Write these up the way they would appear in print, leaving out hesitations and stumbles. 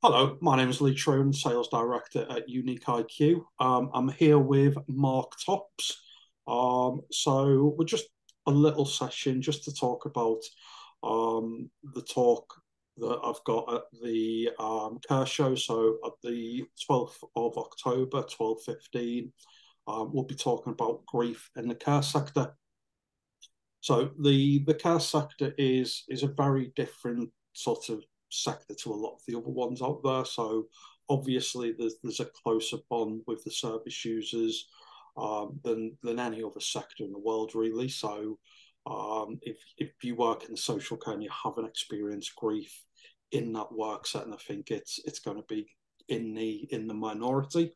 Hello, my name is Lee Truman, Sales Director at Unique IQ. I'm here with Mark Tops. So we're just a little session just to talk about the talk that I've got at the car show. So at the 12th of October, 12:15, we'll be talking about grief in the car sector. So the car sector is a very different sort of sector to a lot of the other ones out there. So obviously there's a closer bond with the service users than any other sector in the world, really. So if you work in the social care and you haven't experienced grief in that work setting, I think it's going to be in the minority.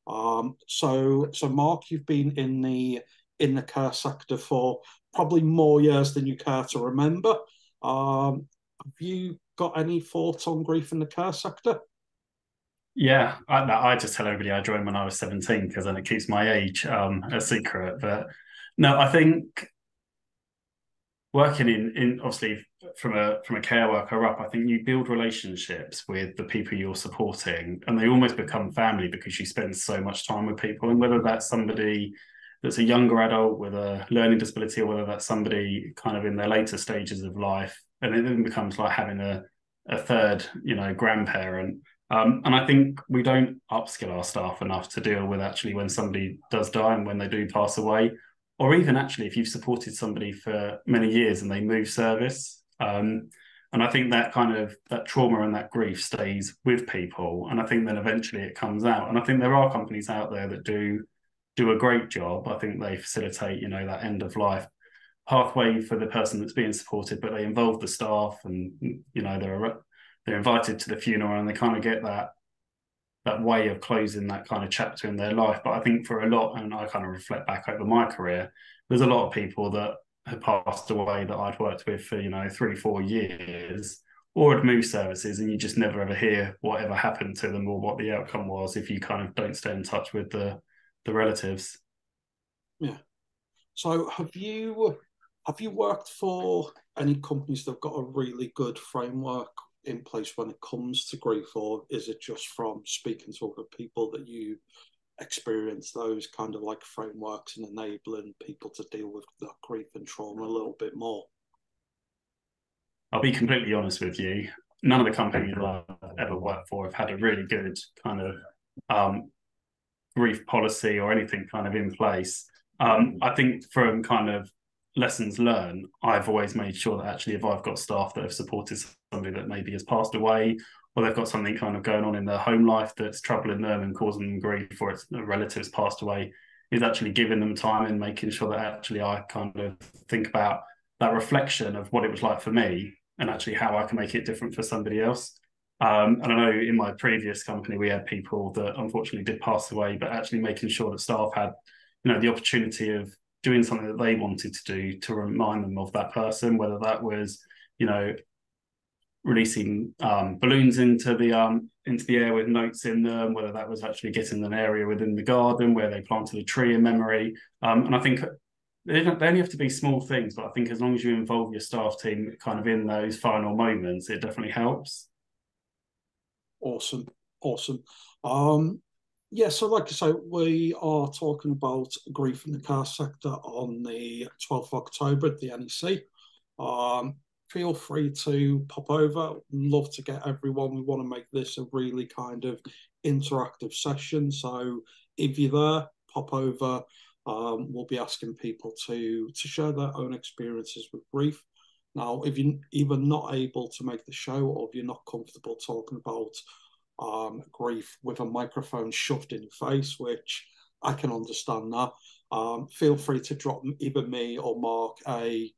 So Mark, you've been in the care sector for probably more years than you care to remember. Have you got any thoughts on grief in the care sector? Yeah, I just tell everybody I joined when I was 17 because then it keeps my age a secret. But no, I think working in obviously from a care worker up, I think you build relationships with the people you're supporting, and they almost become family because you spend so much time with people. And whether that's somebody that's a younger adult with a learning disability, or whether that's somebody kind of in their later stages of life, and it then becomes like having a third, grandparent. And I think we don't upskill our staff enough to deal with actually when somebody does die and when they do pass away, or even actually if you've supported somebody for many years and they move service. And I think that kind of that trauma and that grief stays with people, and I think then eventually it comes out. And I think there are companies out there that do a great job. I think they facilitate, that end of life pathway for the person that's being supported, but they involve the staff, and they're invited to the funeral, and they kind of get that way of closing that kind of chapter in their life. But I think for a lot, and I kind of reflect back over my career, there's a lot of people that have passed away that I'd worked with for 3 4 years, or had moved services, and you just never ever hear whatever happened to them or what the outcome was if you kind of don't stay in touch with the relatives. Yeah. So have you worked for any companies that have got a really good framework in place when it comes to grief, or is it just from speaking to other people that you experience those kind of like frameworks and enabling people to deal with that grief and trauma a little bit more? I'll be completely honest with you. None of the companies I've ever worked for have had a really good kind of um, grief policy or anything kind of in place. I think from kind of lessons learned, I've always made sure that actually if I've got staff that have supported somebody that maybe has passed away, or they've got something kind of going on in their home life that's troubling them and causing them grief, or it's a relative's passed away, is actually giving them time and making sure that actually I kind of think about that reflection of what it was like for me and actually how I can make it different for somebody else. And I know in my previous company, we had people that unfortunately did pass away, but actually making sure that staff had, the opportunity of doing something that they wanted to do to remind them of that person, whether that was, you know, releasing balloons into the air with notes in them, whether that was actually getting an area within the garden where they planted a tree in memory. And I think they only have to be small things, but I think as long as you involve your staff team kind of in those final moments, it definitely helps. Awesome, awesome. Yeah, so like I say, we are talking about grief in the car sector on the 12th of October at the NEC. Feel free to pop over. Love to get everyone. We want to make this a really kind of interactive session. So if you're there, pop over. We'll be asking people to share their own experiences with grief. Now, if you're either not able to make the show or if you're not comfortable talking about grief with a microphone shoved in your face, which I can understand that, feel free to drop either me or Mark a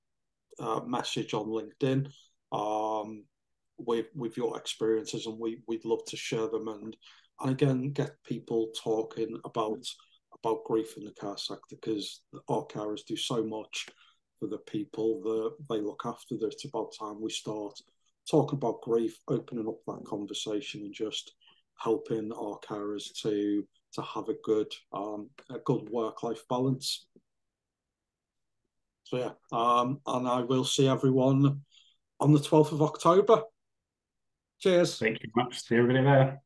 message on LinkedIn with your experiences, and we'd love to share them and again get people talking about grief in the care sector, because our carers do so much for the people that they look after that it's about time we start talking about grief, opening up that conversation, and just helping our carers to have a good work life balance. So yeah, and I will see everyone on the 12th of October. Cheers. Thank you much. See everybody there.